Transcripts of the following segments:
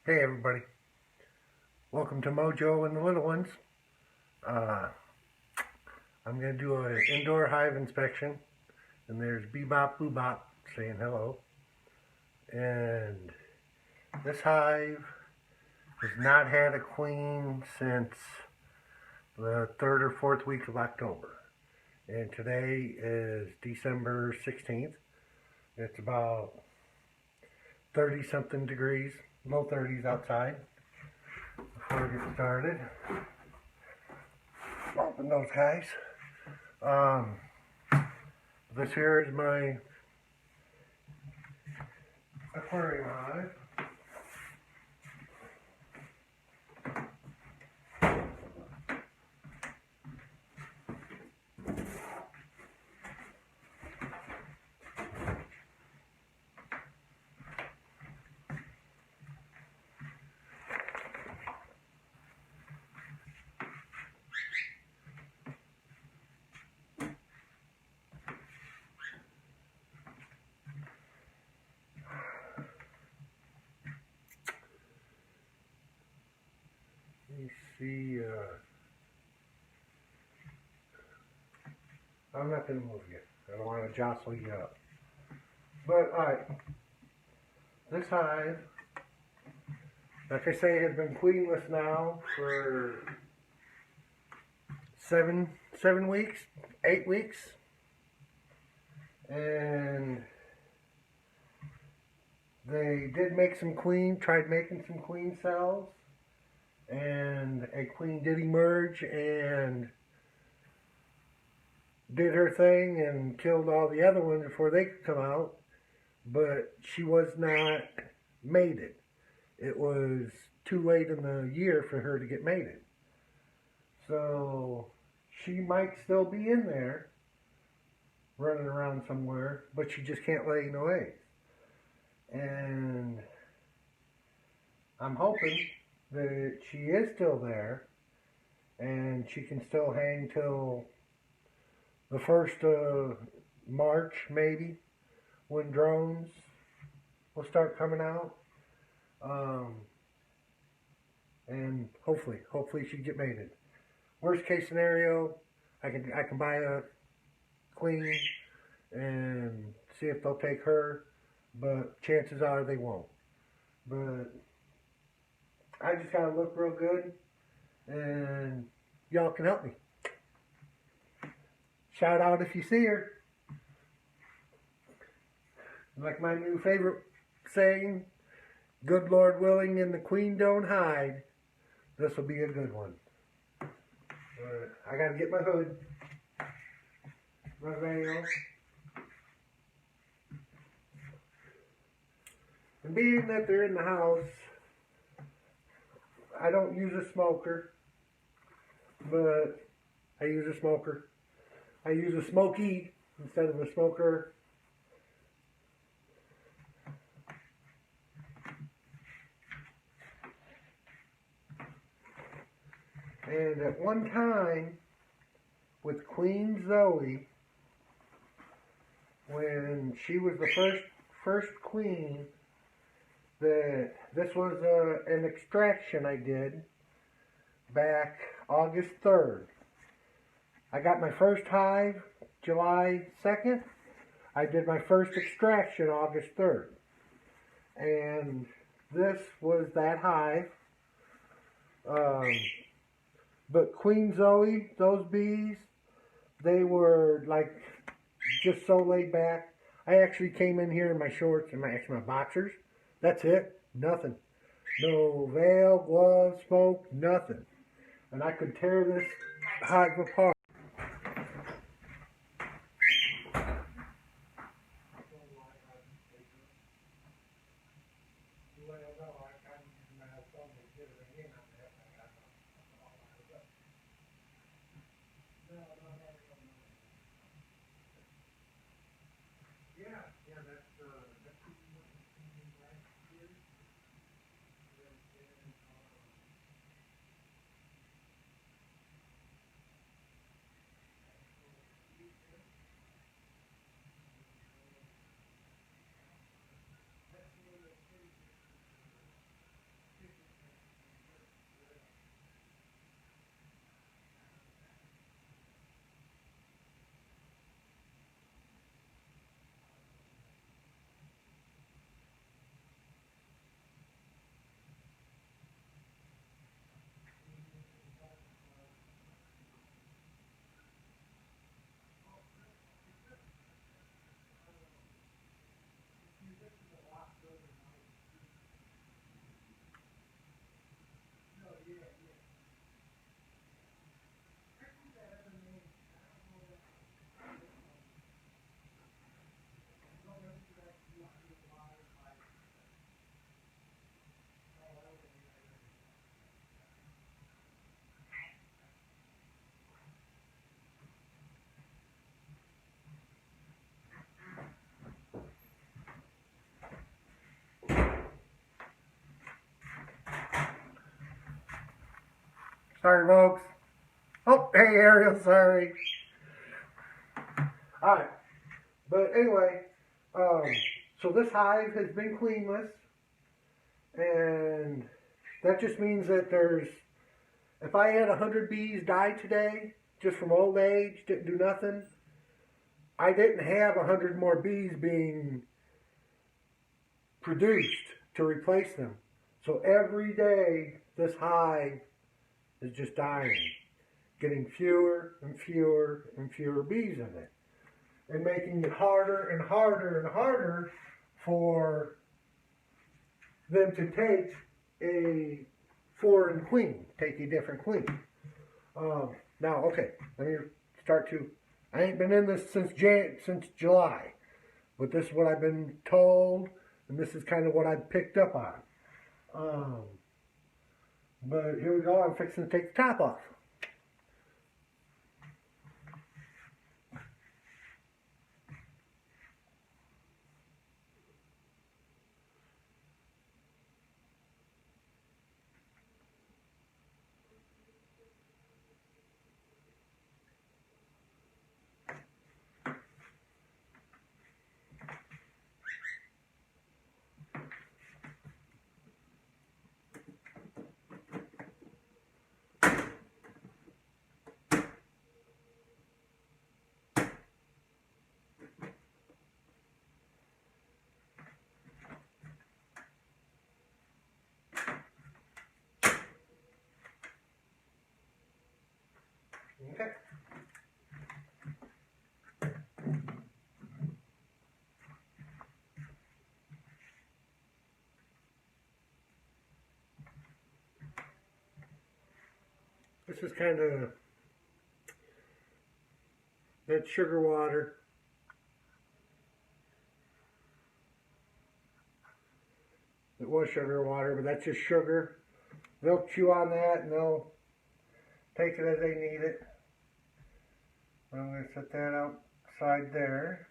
Hey everybody, welcome to Mojo and the Little Ones. I'm going to do an indoor hive inspection, and there's Bebop Boobop saying hello. And this hive has not had a queen since the 3rd or 4th week of October. And today is December 16th. It's about 30 something degrees, low 30s outside. Before we get started, open those guys. This here is my aquarium hive. You see, I'm not going to move you. I don't want to jostle you up. But, alright, this hive, like I say, has been queenless now for 7 weeks, 8 weeks. And they did make some queen, tried making some queen cells. And a queen did emerge and did her thing and killed all the other ones before they could come out, but she was not mated. It was too late in the year for her to get mated. So she might still be in there running around somewhere, but she just can't lay no eggs. And I'm hoping that she is still there and she can still hang till the 1st of March, maybe, when drones will start coming out. And hopefully she get mated. Worst case scenario, I can buy a queen and see if they'll take her, but chances are they won't. But I just gotta look real good, and y'all can help me. Shout out if you see her. Like my new favorite saying, good Lord willing and the queen don't hide, this will be a good one. I gotta get my hood, my veil. And being that they're in the house, I don't use a smoker, but I use a smoker. I use a smoky instead of a smoker. And at one time, with Queen Zoe, when she was the first queen, this was an extraction I did back August 3rd. I got my first hive July 2nd. I did my first extraction August 3rd. And this was that hive. But Queen Zoe, those bees, they were like just so laid back. I actually came in here in my shorts and my boxers. That's it. Nothing. No veil, gloves, smoke, nothing. And I could tear this hive apart. Sorry, folks. Oh, hey, Ariel, sorry. Alright, but anyway, so this hive has been queenless, and that just means that if I had 100 bees die today, just from old age, didn't do nothing, I didn't have 100 more bees being produced to replace them. So every day, this hive is just dying, getting fewer and fewer and fewer bees in it, and making it harder and harder and harder for them to take a foreign queen, take a different queen. Now, okay, let me start to, I ain't been in this since July, but this is what I've been told, and this is kind of what I've picked up on. But here we go, I'm fixing to take the top off. Okay. This is kind of that sugar water. It was sugar water, but that's just sugar. They'll chew on that and they'll take it as they need it. I'm going to set that outside there.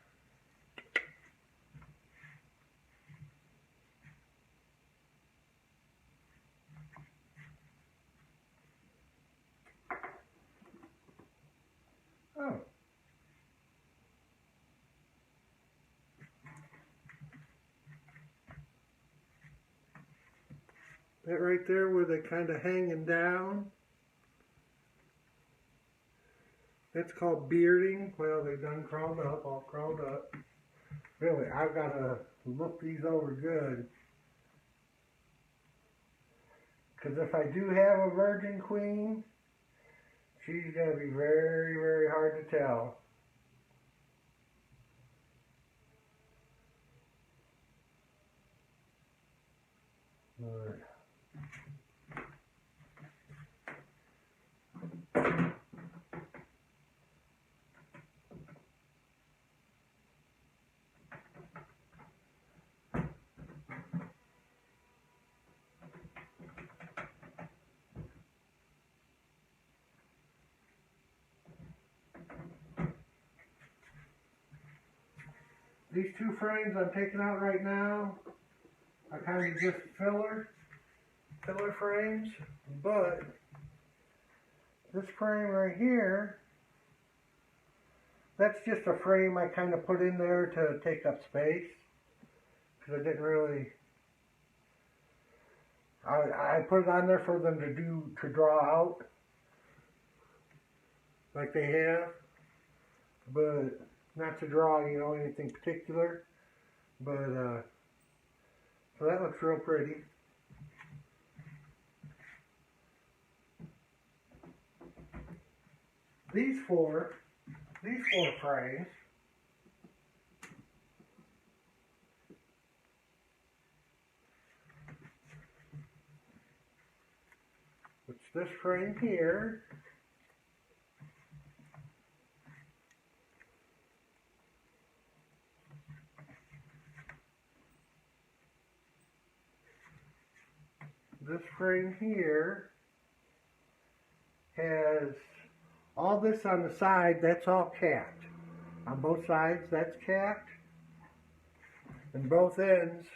Oh. That right there where they're kind of hanging down, that's called bearding. Well, they done crawled up, all crawled up. Really, I've got to look these over good. Because if I do have a virgin queen, she's going to be very, very hard to tell. All right. These two frames I'm taking out right now are kind of just filler frames, but this frame right here, that's just a frame I kind of put in there to take up space, because I didn't really, I put it on there for them to draw out, like they have, but not to draw, you know, anything particular, but, so that looks real pretty. These four frames, which this frame here, this frame here has all this on the side, that's all capped. On both sides, that's capped. And both ends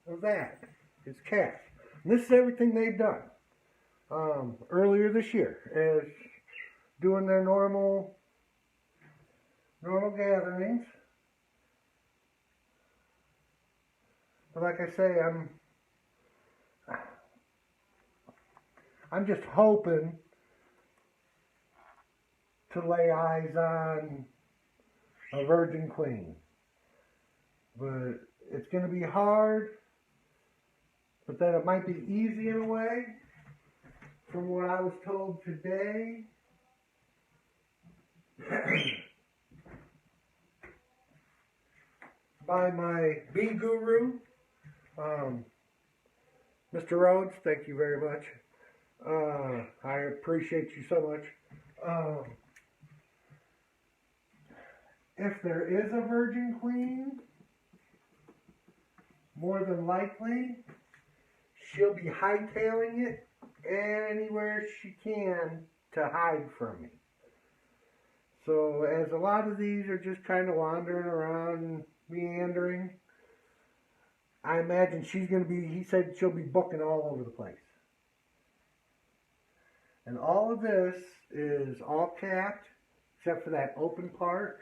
of that is capped. And this is everything they've done. earlier this year as doing their normal gatherings. But like I say, I'm just hoping to lay eyes on a virgin queen. But it's going to be hard, but then it might be easy in a way. From what I was told today, by my bee guru, Mr. Rhodes, thank you very much. I appreciate you so much. If there is a virgin queen, more than likely, she'll be hightailing it anywhere she can to hide from me. So as a lot of these are just kind of wandering around, meandering, I imagine she's going to be, he said she'll be booking all over the place. And all of this is all capped, except for that open part,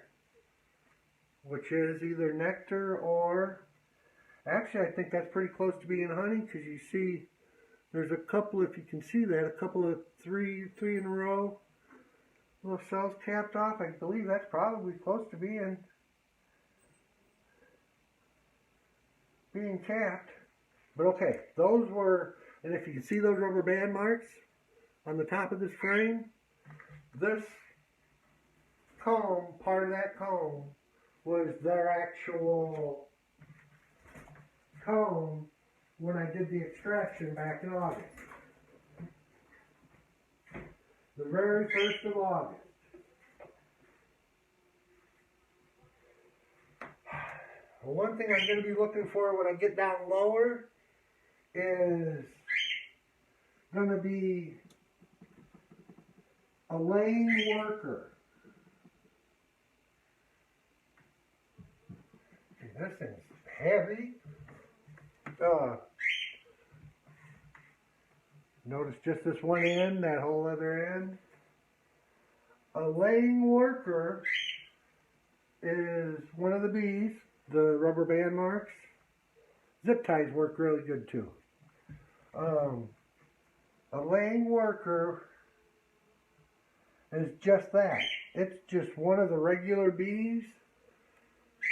which is either nectar or, actually I think that's pretty close to being honey, because you see there's a couple, if you can see that, a couple of three in a row, little cells capped off. I believe that's probably close to being capped. But okay, those were, and if you can see those rubber band marks on the top of this frame, this comb, part of that comb, was their actual comb when I did the extraction back in August. The very 1st of August. One thing I'm going to be looking for when I get down lower is going to be a laying worker. This thing's heavy. Notice just this one end, that whole other end. A laying worker is one of the bees, the rubber band marks. Zip ties work really good too. A laying worker is just that. It's just one of the regular bees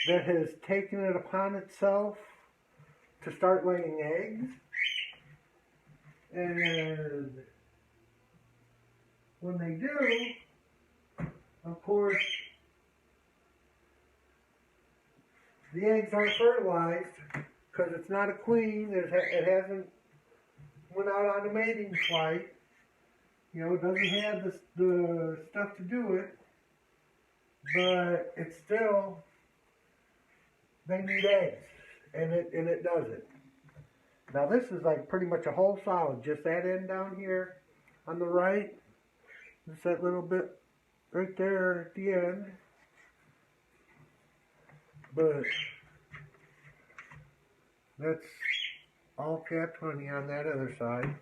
that has taken it upon itself to start laying eggs. And when they do, of course, the eggs aren't fertilized because it's not a queen. It hasn't went out on a mating flight. You know, it doesn't have the stuff to do it. But it's still, they need eggs, and it does it. Now this is like pretty much a whole solid, just that end down here on the right. Just that little bit right there at the end. But that's all capped honey on that other side.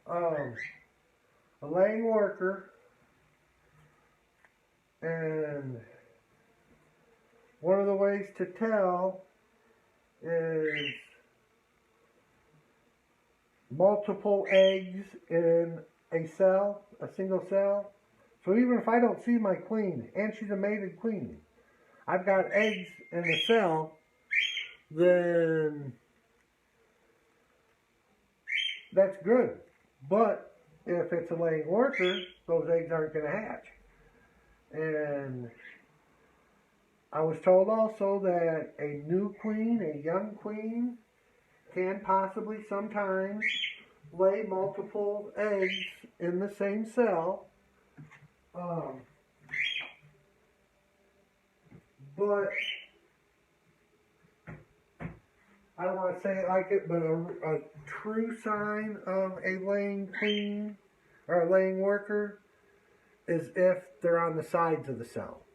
A laying worker, and one of the ways to tell is multiple eggs in a cell, a single cell. So even if I don't see my queen, and she's a mated queen, I've got eggs in the cell, then that's good. But if it's a laying worker, those eggs aren't going to hatch. And I was told also that a new queen, a young queen, can possibly sometimes lay multiple eggs in the same cell. But I don't want to say it like it, but a true sign of a laying queen or a laying worker is if they're on the sides of the cell,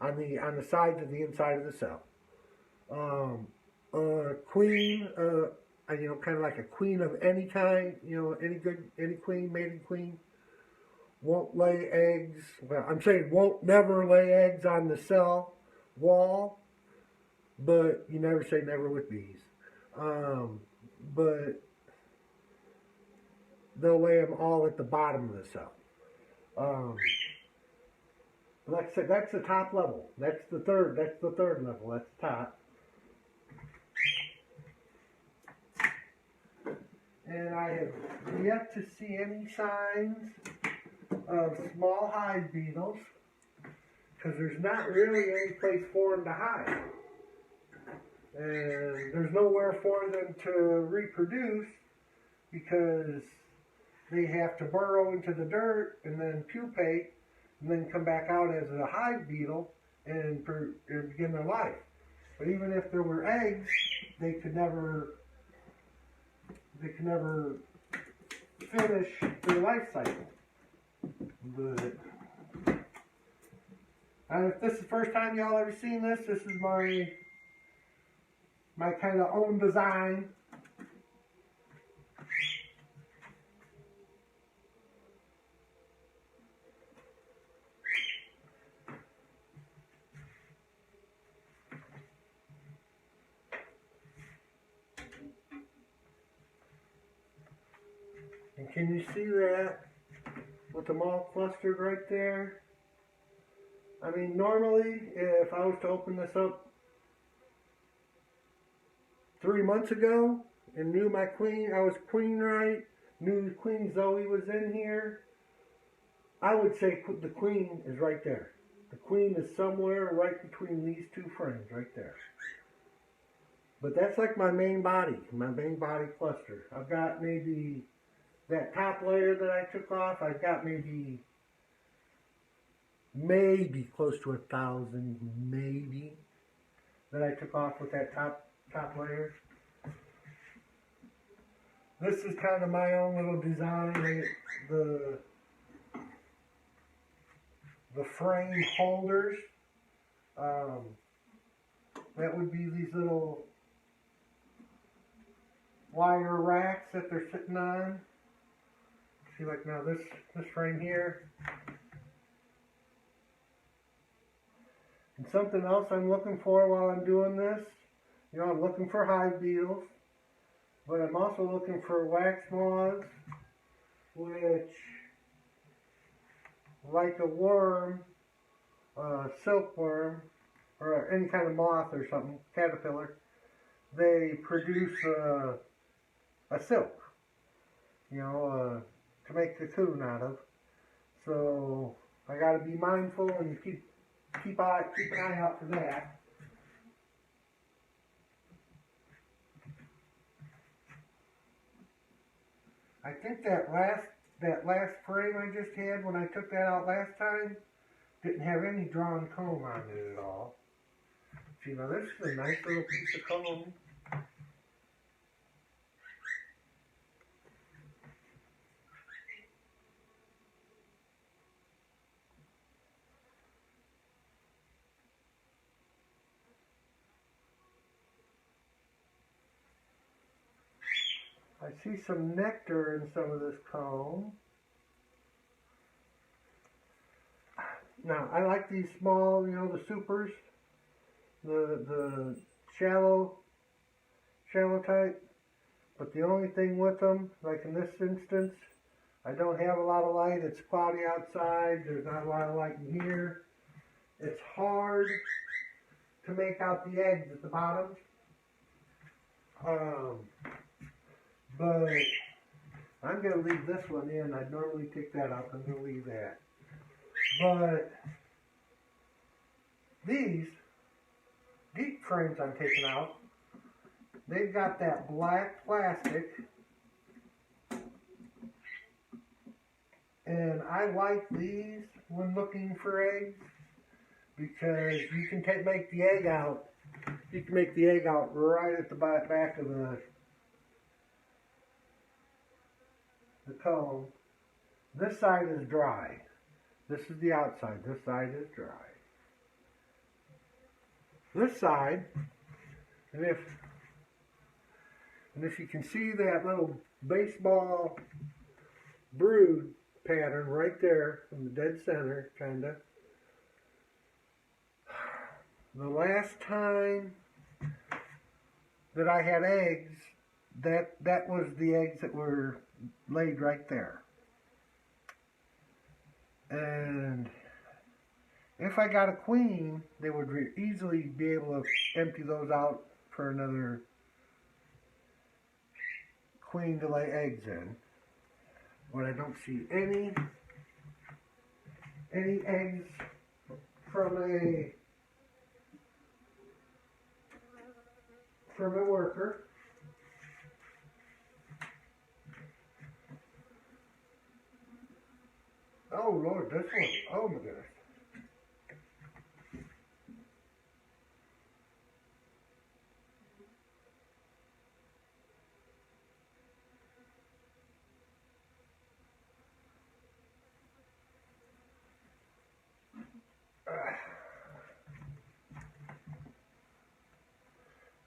on the sides of the inside of the cell. A queen, you know, kind of like a queen of any kind, you know, any queen, maiden queen, won't lay eggs. Well, I'm saying won't never lay eggs on the cell wall, but you never say never with bees. But they'll lay them all at the bottom of the cell. Like I said, that's the top level. That's the third level. That's the top. And I have yet to see any signs of small hive beetles because there's not really any place for them to hide. And there's nowhere for them to reproduce because they have to burrow into the dirt and then pupate and then come back out as a hive beetle and begin their life. But even if there were eggs, they could never finish their life cycle. But if this is the first time y'all ever seen this, this is my kind of own design. And can you see that with them all clustered right there? I mean, normally, if I was to open this up 3 months ago and knew my queen, I was queen right, knew Queen Zoe was in here, I would say the queen is right there. The queen is somewhere right between these two frames right there. But that's like my main body cluster. I've got maybe that top layer that I took off, I've got maybe close to 1,000, maybe, that I took off with that top layer. This is kind of my own little design. The frame holders, that would be these little wire racks that they're sitting on. See, like now this frame here. And something else I'm looking for while I'm doing this, you know, I'm looking for hive beetles, but I'm also looking for wax moths, which, like a worm, silkworm, or any kind of moth or something, caterpillar, they produce a silk, you know, to make a cocoon out of. So I got to be mindful and keep an eye out for that. I think that last frame I just had when I took that out last time didn't have any drawn comb on it at all. See, now this is a nice little piece of comb. I see some nectar in some of this comb. Now, I like these small, you know, the supers, the shallow type, but the only thing with them, like in this instance, I don't have a lot of light. It's cloudy outside. There's not a lot of light in here. It's hard to make out the eggs at the bottom. But I'm going to leave this one in. I'd normally take that out. I'm going to leave that. But these deep frames I'm taking out, they've got that black plastic. And I like these when looking for eggs because you can make the egg out. You can make the egg out right at the back of the comb. This side is dry. This is the outside. This side is dry. This side, and And if you can see that little baseball brood pattern right there in the dead center, kinda. The last time that I had eggs, that was the eggs that were laid right there. And if I got a queen, they would easily be able to empty those out for another queen to lay eggs in. But I don't see any eggs from a worker. Oh Lord, this one. Oh my goodness.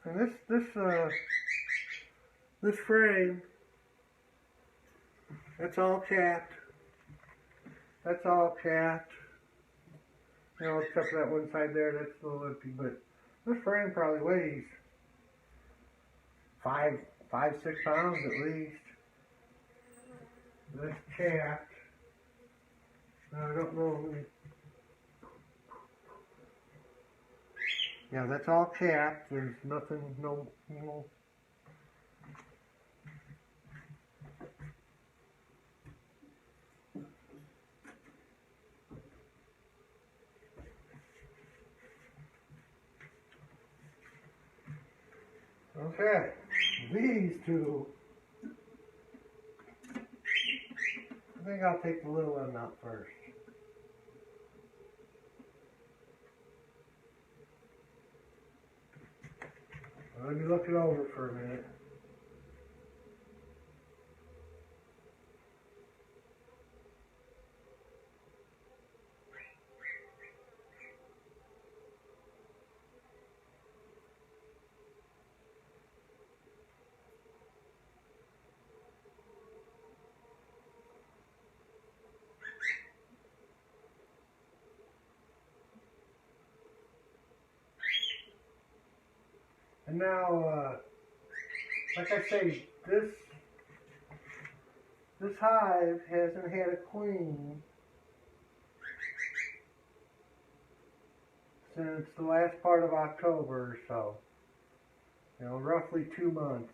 And this frame, that's all capped. That's all capped. You know, except for that one side there, that's a little empty. But this frame probably weighs 6 pounds at least. That's capped. Now, I don't know. Yeah, that's all capped. There's nothing, no. Okay, these two. I think I'll take the little one out first. Let me look it over for a minute. And now, like I say, this hive hasn't had a queen since the last part of October or so. You know, roughly 2 months.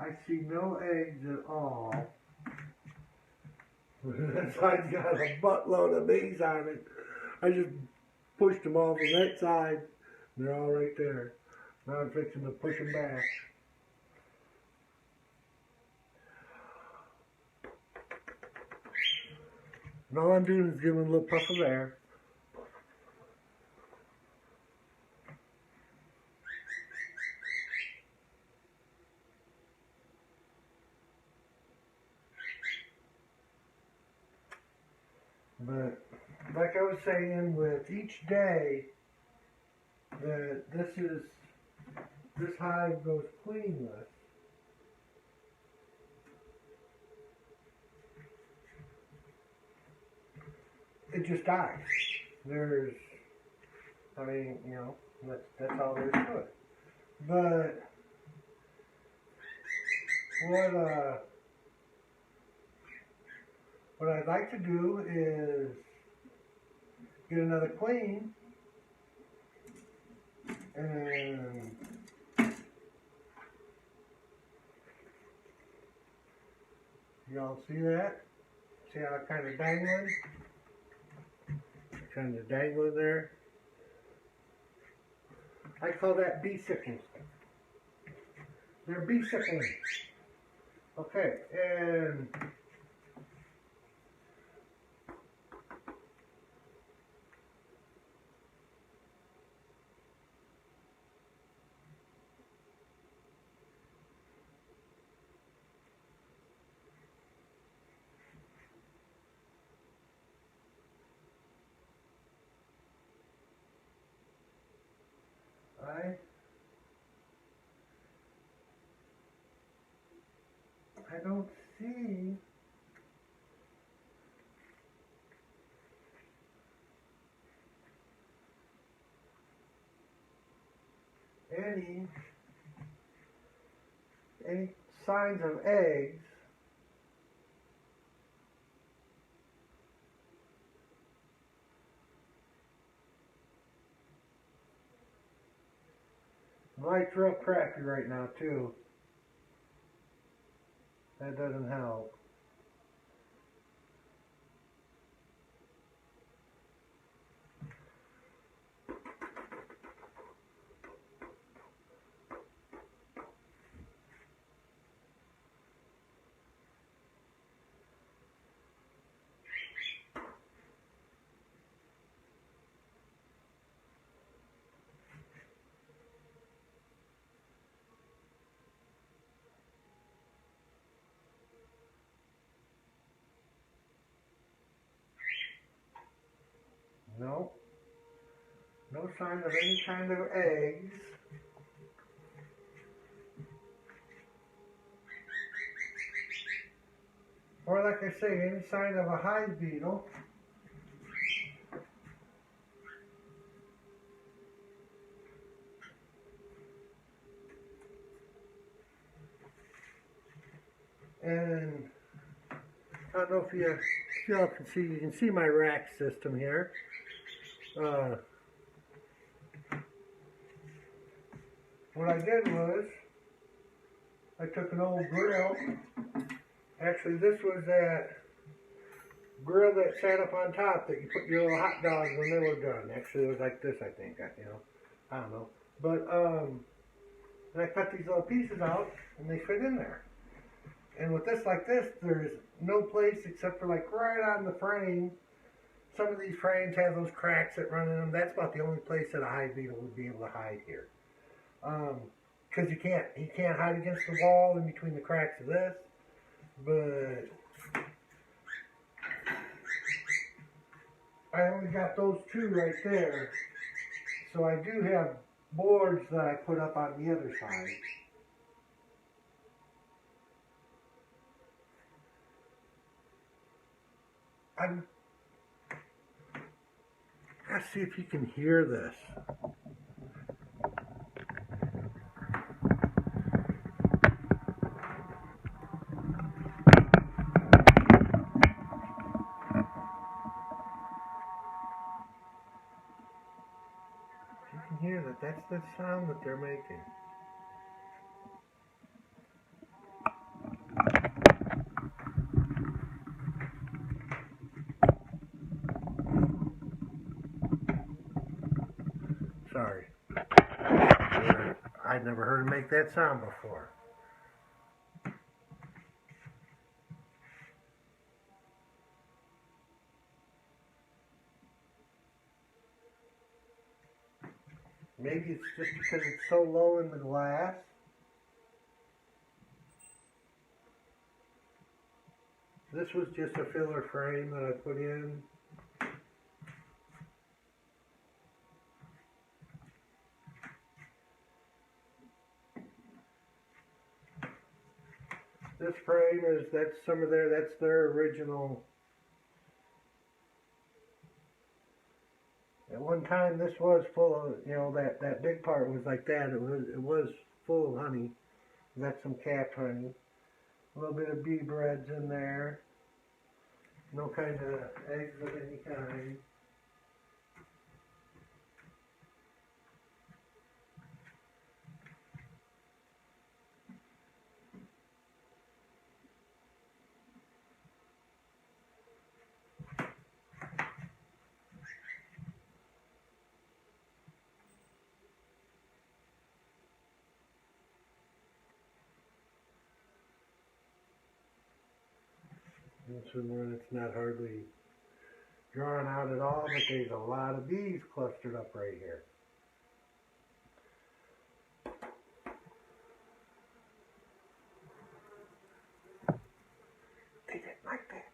I see no eggs at all. That side's got a buttload of bees on it. I just pushed them off on that side. They're all right there. Now I'm fixing to push them back. And all I'm doing is giving them a little puff of air. But like I was saying, with each day that this hive goes queenless, it just dies. there's, I mean, you know, that's all there is to it. But what I'd like to do is get another queen, and y'all see that? See how I'm kind of dangling? Kind of dangling there. I call that bee sickling. They're bee sickling. Okay, and I don't see any signs of eggs. The light's real crappy right now too. That doesn't help. No. No sign of any kind of eggs. Or like I say, any sign of a hive beetle. And I don't know if y'all can see, you can see my rack system here. What I did was, I took an old grill. Actually, this was that grill that sat up on top that you put your little hot dogs when they were done. Actually, it was like this, I think. You know, I don't know. But and I cut these little pieces out, and they fit in there. And with this like this, there's no place except for like right on the frame. Some of these frames have those cracks that run in them. That's about the only place that a hive beetle would be able to hide here. Because he can't hide against the wall in between the cracks of this. But I only got those two right there. So I do have boards that I put up on the other side. Let's see if you can hear this. You can hear that. That's the sound that they're making. Sorry. I'd never heard him make that sound before. Maybe it's just because it's so low in the glass. This was just a filler frame that I put in. This frame that's some of that's their original At one time, this was full of, that big part was like that. It was full of honey. Got some calf honey. A little bit of bee breads in there. No kind of eggs of any kind. This one, it's not hardly drawn out at all, but there's a lot of bees clustered up right here. They didn't like that.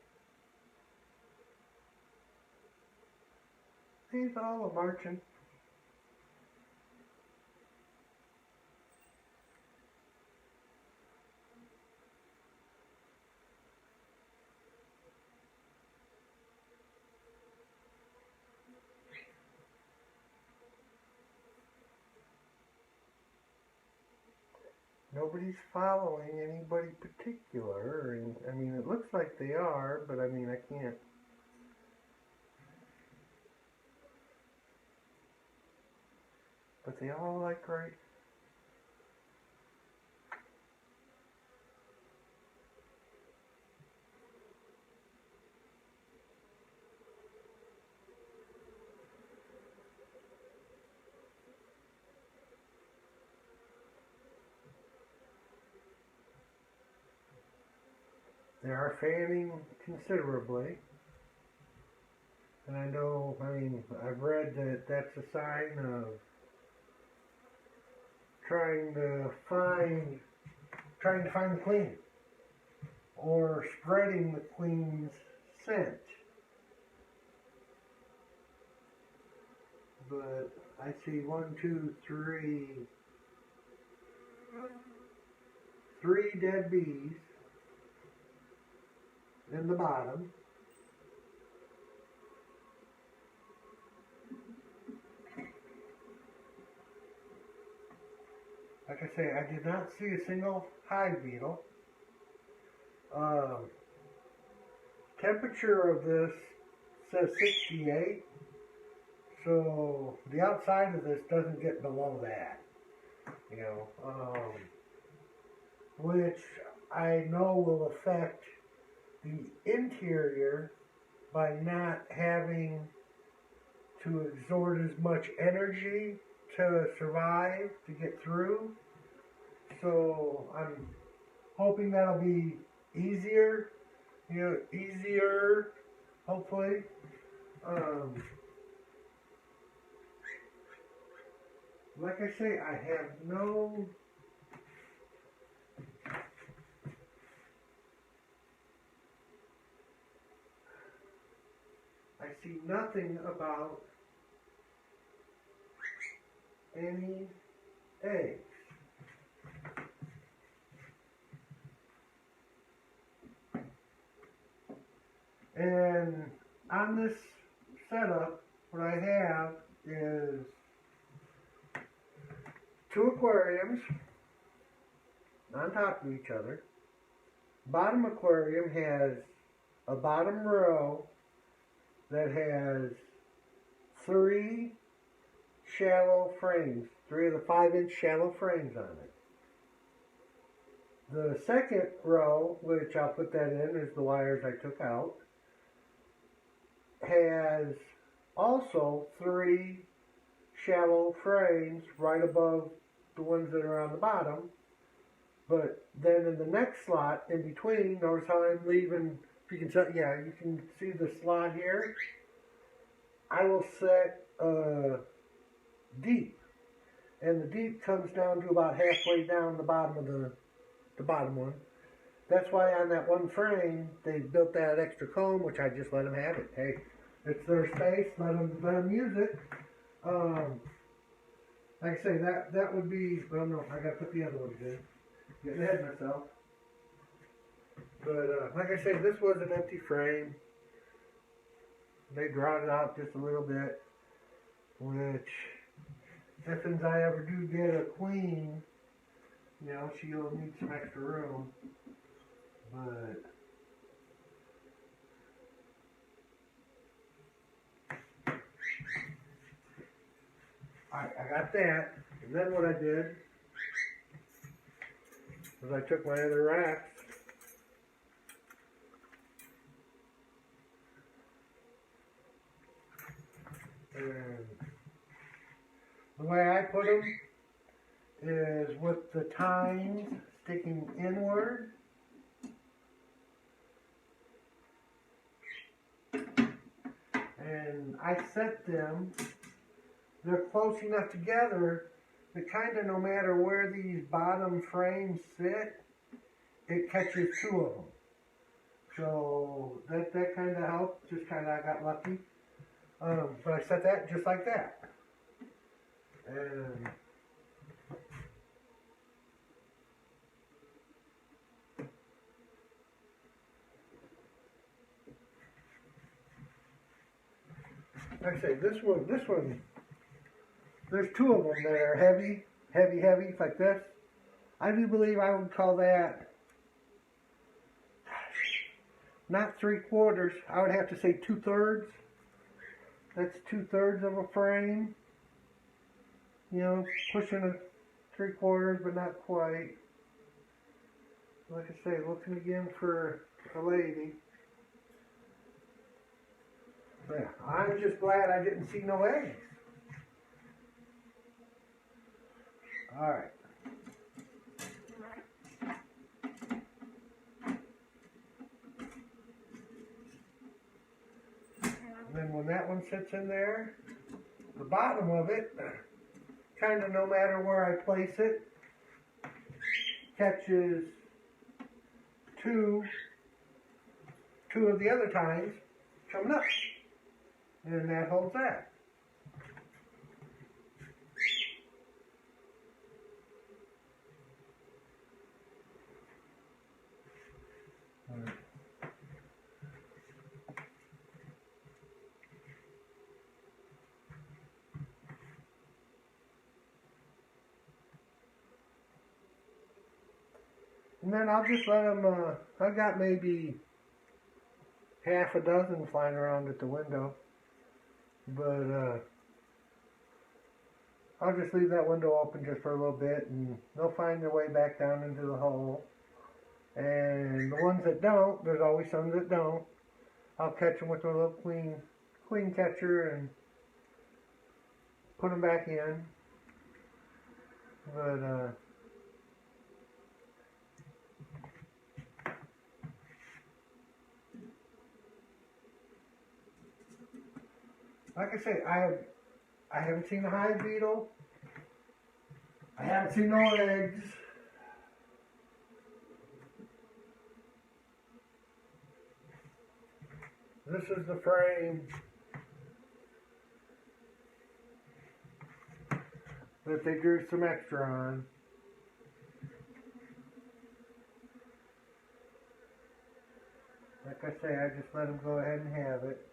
These all are marching. Nobody's following anybody particular. And, I mean, it looks like they are, but I mean, I can't. But they all like right. They are fanning considerably. And I know, I mean, I've read that that's a sign of trying to find the queen, or spreading the queen's scent. But I see 1, 2, 3 dead bees in the bottom. Like I say, I did not see a single hive beetle. Temperature of this says 68, so the outside of this doesn't get below that, which I know will affect the interior by not having to exert as much energy to survive, to get through. So I'm hoping that'll be easier, hopefully. Like I say, I have no I see nothing about any eggs. And on this setup, what I have is 2 aquariums on top of each other. Bottom aquarium has a bottom row that has 3 shallow frames, 3 of the 5-inch shallow frames on it. The second row, which I'll put that in, is the wires I took out, has also 3 shallow frames right above the ones that are on the bottom. But then in the next slot in between, notice how I'm leaving, if you can tell, yeah, you can see the slot here. I will set deep, and the deep comes down to about halfway down the bottom of the bottom one. That's why on that one frame they built that extra comb, which I just let them have it. Hey, it's their space. Let them use it. Like I say, that would be. Well, no, I got to put the other ones in. Getting ahead of myself. But like I say, this was an empty frame. They drawn it out just a little bit. which if I ever do get a queen, you know, she'll need some extra room. But I got that. And then what I did was I took my other racks and the way I put them is with the tines sticking inward. And I set them, they're close enough together that kind of no matter where these bottom frames sit, it catches two of them. So that kind of helped, just kind of I got lucky. But I set that just like that. And like I say, this one, there's two of them that are heavy, like this. I do believe I would call that not 3/4. I would have to say 2/3. That's 2/3 of a frame. You know, pushing a 3/4, but not quite. Like I say, looking again for a lady. Yeah, I'm just glad I didn't see no eggs. All right. And then when that one sits in there, the bottom of it, kind of no matter where I place it, catches two of the other tines coming up. And that holds that. Right. And then I'll just let them, I got maybe half a dozen flying around at the window. But I'll just leave that window open just for a little bit and they'll find their way back down into the hole. And the ones that don't, there's always some that don't, I'll catch them with a little queen catcher and put them back in. But like I say, I haven't seen a hive beetle. I haven't seen no eggs. This is the frame that they drew some extra on. Like I say, I just let them go ahead and have it.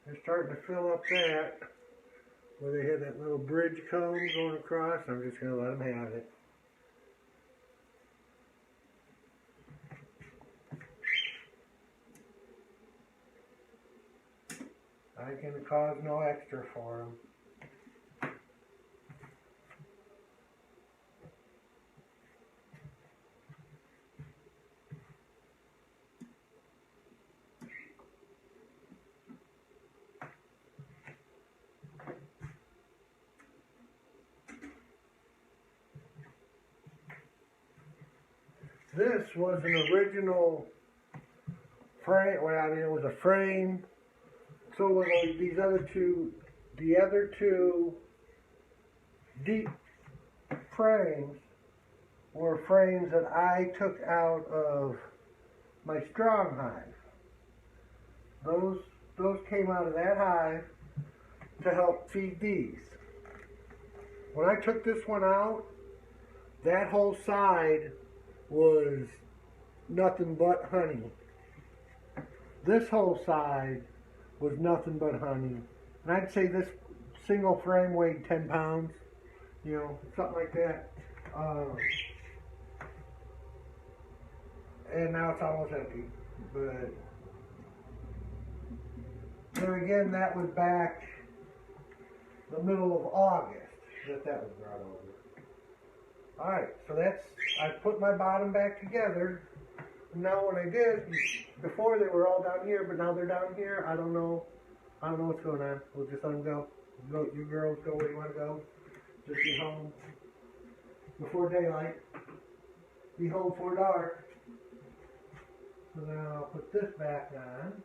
They're starting to fill up that, where they had that little bridge comb going across. I'm just going to let them have it. I can cause no extra for them. This was an original frame. Well, I mean, it was a frame. So were these other two, the other two deep frames were frames that I took out of my strong hive. Those came out of that hive to help feed these. When I took this one out, that whole side was nothing but honey. This whole side was nothing but honey. And I'd say this single frame weighed 10 pounds, you know, something like that. And now it's almost empty. But then again, that was back the middle of August that was brought over. Alright, so I put my bottom back together. And now when I did, before they were all down here, but now they're down here. I don't know what's going on. We'll just let them go. You girls go where you want to go. Just be home before daylight. Be home before dark. So now I'll put this back on.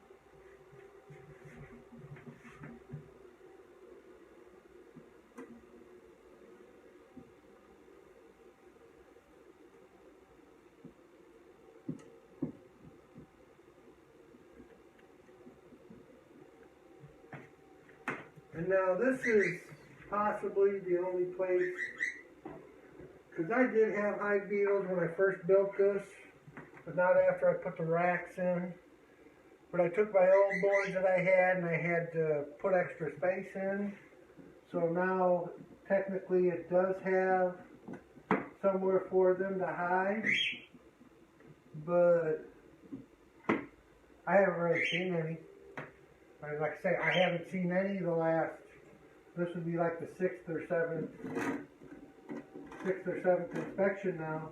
And now this is possibly the only place, because I did have hive beetles when I first built this, but not after I put the racks in. But I took my old boards that I had and I had to put extra space in. So now technically it does have somewhere for them to hide, but I haven't really seen any. Like I say, I haven't seen any the last, this would be like the sixth or seventh inspection now.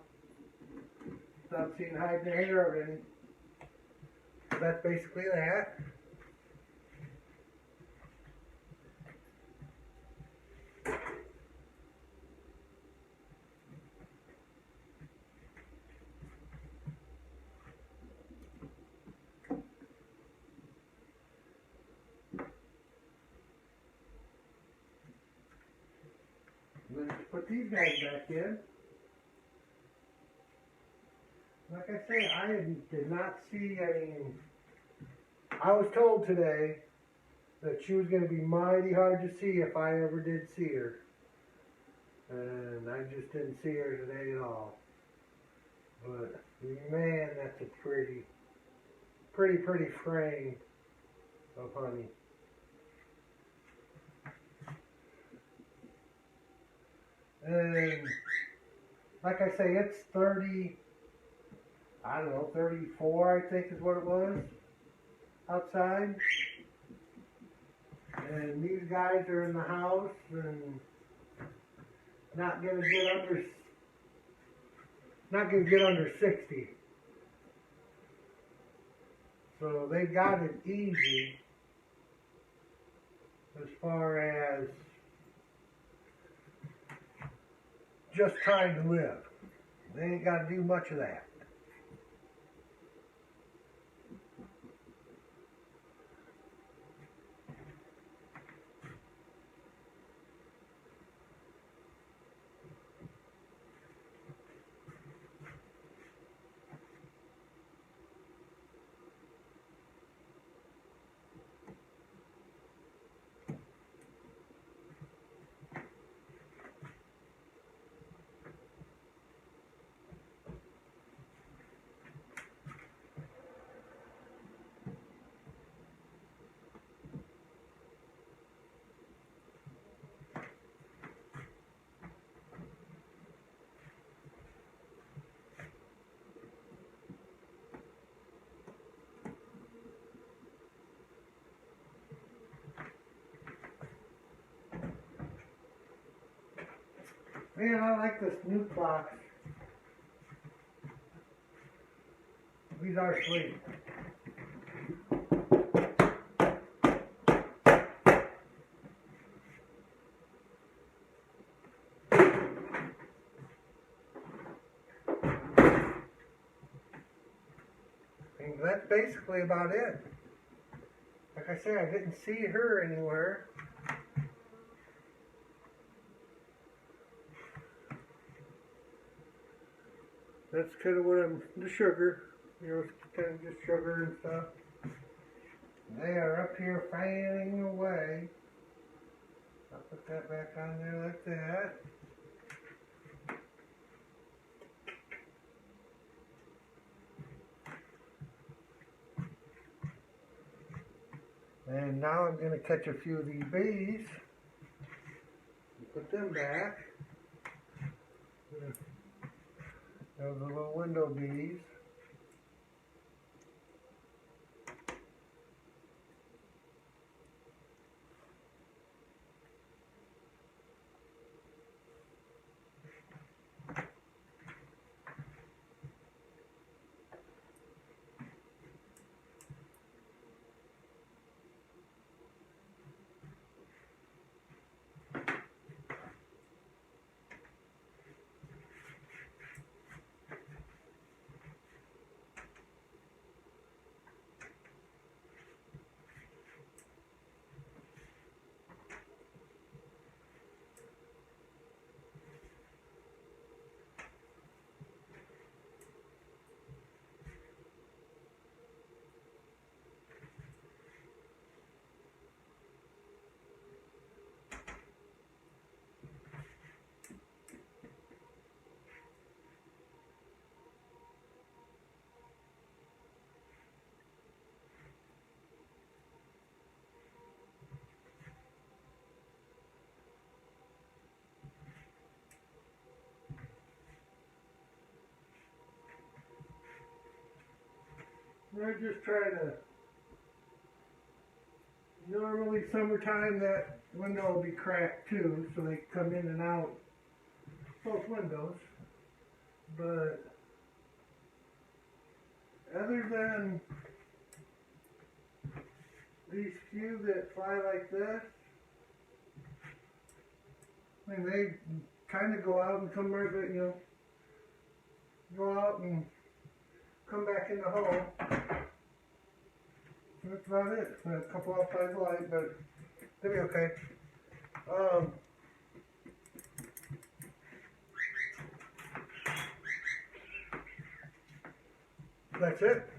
Without seeing hide nor hair of any. So that's basically that. Let's put these guys back in. Like I say, I did not see any. I was told today that she was going to be mighty hard to see if I ever did see her. And I just didn't see her today at all. But man, that's a pretty frame of honey. And like I say, it's 30, I don't know, 34 I think is what it was outside. And these guys are in the house and not gonna get under 60. So they got it easy as far as just trying to live. They ain't got to do much of that. Man, I like this new box. These are sweet. And that's basically about it. Like I said, I didn't see her anywhere. That's kind of what the sugar, it's kind of just sugar and stuff. They are up here fanning away. I'll put that back on there like that. And now I'm going to catch a few of these bees. Put them back. Those are little window bees. I just try to, normally summertime that window will be cracked too, so they come in and out both windows. But other than these few that fly like this, I mean, they kind of go out and come right back, go out and come back in the hole. That's about it. A couple outside light, but they'll be okay. That's it.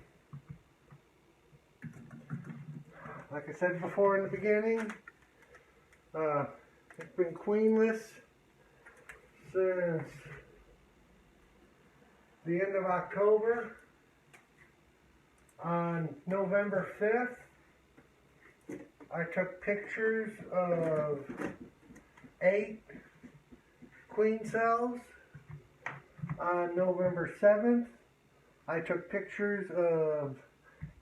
Like I said before in the beginning, it's been queenless since the end of October. On November 5th, I took pictures of 8 queen cells. On November 7th, I took pictures of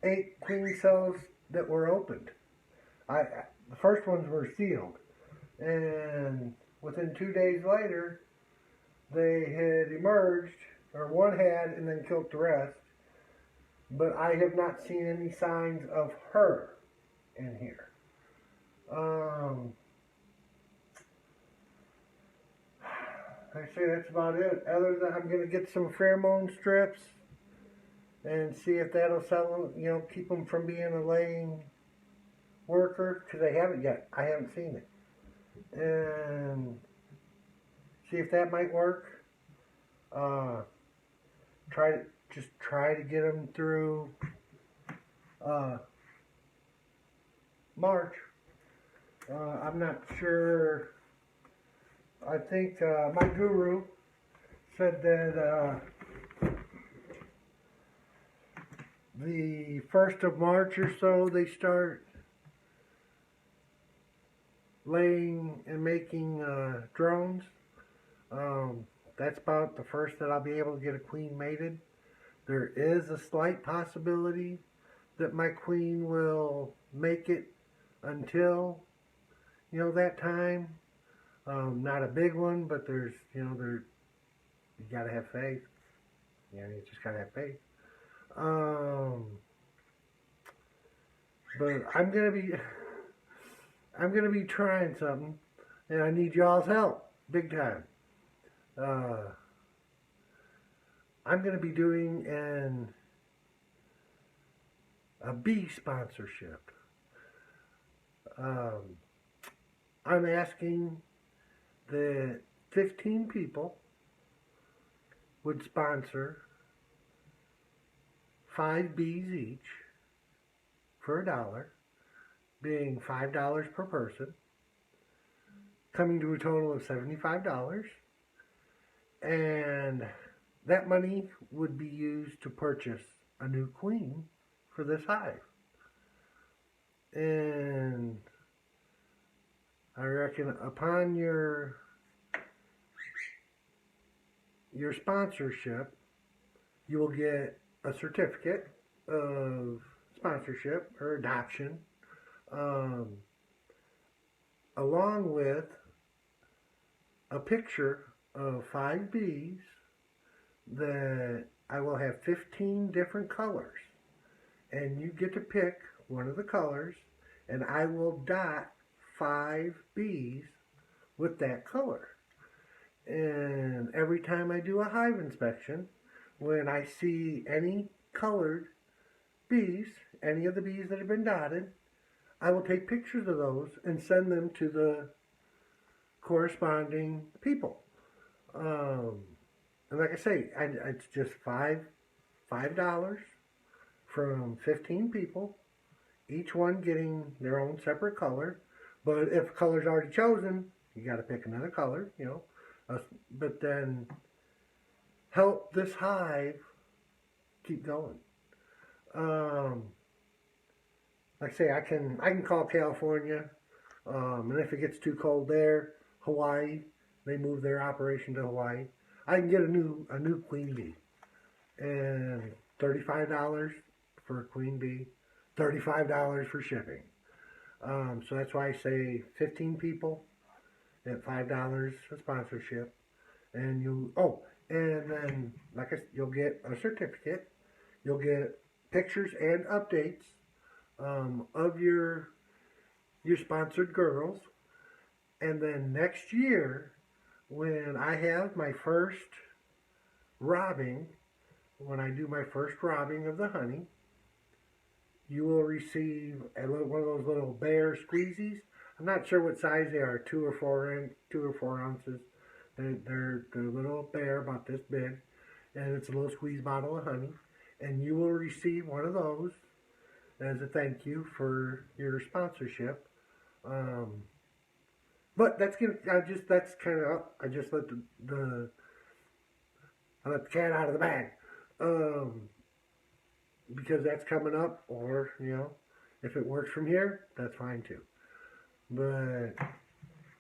8 queen cells that were opened. The first ones were sealed, and within 2 days later, they had emerged, or one had, and then killed the rest. But I have not seen any signs of her in here. I say that's about it. Other than I'm going to get some pheromone strips and see if that'll settle, keep them from being a laying worker, because they haven't yet. I haven't seen it. And see if that might work. Try to get them through March. I'm not sure. I think my guru said that the 1st of March or so they start laying and making drones. That's about the first that I'll be able to get a queen mated. There is a slight possibility that my queen will make it until, that time. Not a big one, but there's, you know, you gotta have faith. You know, you just gotta have faith. Um, but I'm gonna be trying something, and I need y'all's help, big time. Uh, I'm gonna be doing a bee sponsorship. Um, I'm asking that 15 people would sponsor 5 bees each for $1, being $5 per person, coming to a total of $75. And that money would be used to purchase a new queen for this hive. And I reckon upon your sponsorship, you will get a certificate of sponsorship or adoption, um, along with a picture of 5 bees that I will have 15 different colors. And you get to pick one of the colors, and I will dot 5 bees with that color. And every time I do a hive inspection, when I see any colored bees, any of the bees that have been dotted, I will take pictures of those and send them to the corresponding people. And like I say, it's just $5 from 15 people, each one getting their own separate color. But if a color's already chosen, you got to pick another color, you know. But then help this hive keep going. Like I say, I can call California, and if it gets too cold there, Hawaii, they move their operation to Hawaii. I can get a new queen bee, and $35 for a queen bee, $35 for shipping. So that's why I say 15 people at $5 a sponsorship, and and then you'll get a certificate, you'll get pictures and updates of your sponsored girls, and then next year when I have my first robbing, when I do my first robbing of the honey, you will receive one of those little bear squeezies. I'm not sure what size they are, 2 or 4 ounces. They're a little bear about this big, and it's a little squeeze bottle of honey. And you will receive one of those as a thank you for your sponsorship. But I just let I let the cat out of the bag. Because that's coming up, or, you know, if it works from here, that's fine too. But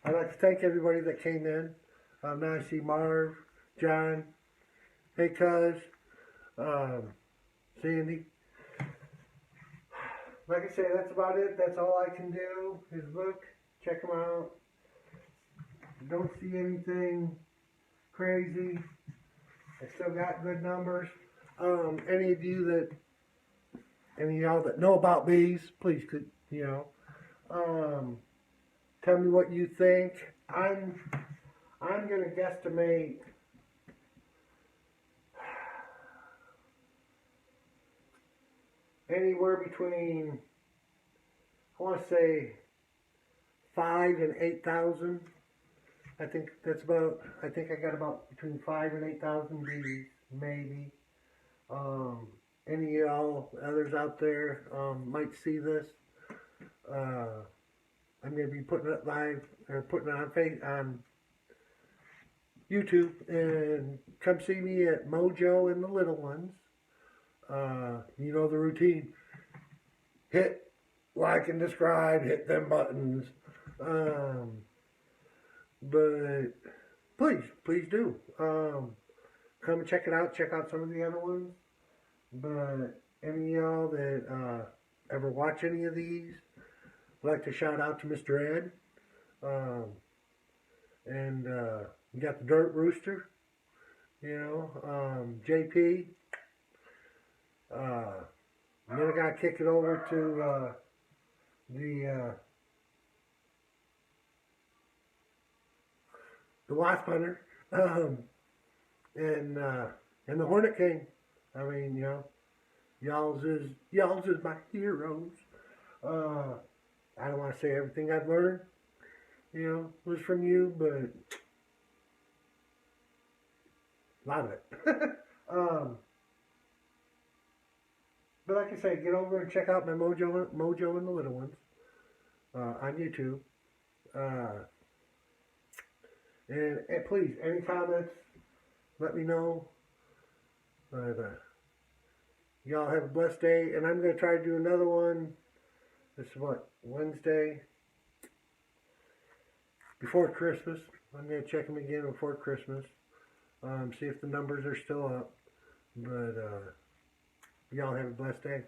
I'd like to thank everybody that came in. Now I see Marv, John, hey cuz, Sandy. Like I say, that's about it. That's all I can do is look, check them out. Don't see anything crazy. I still got good numbers. Any of y'all that know about bees, please could, you know, tell me what you think. I'm gonna guesstimate anywhere between, I want to say 5 and 8,000. I think I got about between 5 and 8,000 bees, maybe. Any of y'all others out there might see this. I'm going to be putting it live, or putting it on YouTube, and come see me at Mojo and the Little Ones. You know the routine. Hit like and subscribe, hit them buttons. But please do. Come and check it out. Check out some of the other ones. But any of y'all that ever watch any of these, I'd like to shout out to Mr. Ed. And you got the Dirt Rooster, you know, JP. And then I got to kick it over to the Wasp Hunter, and the Hornet King. I mean, you know, y'all's is my heroes. I don't want to say everything I've learned, you know, was from you, but a lot of it. But like I say, get over and check out my Mojo and the Little Ones on YouTube. And please, any comments, let me know. Y'all have a blessed day, and I'm going to try to do another one. This is what, Wednesday? Before Christmas. I'm going to check them again before Christmas. See if the numbers are still up. But y'all have a blessed day.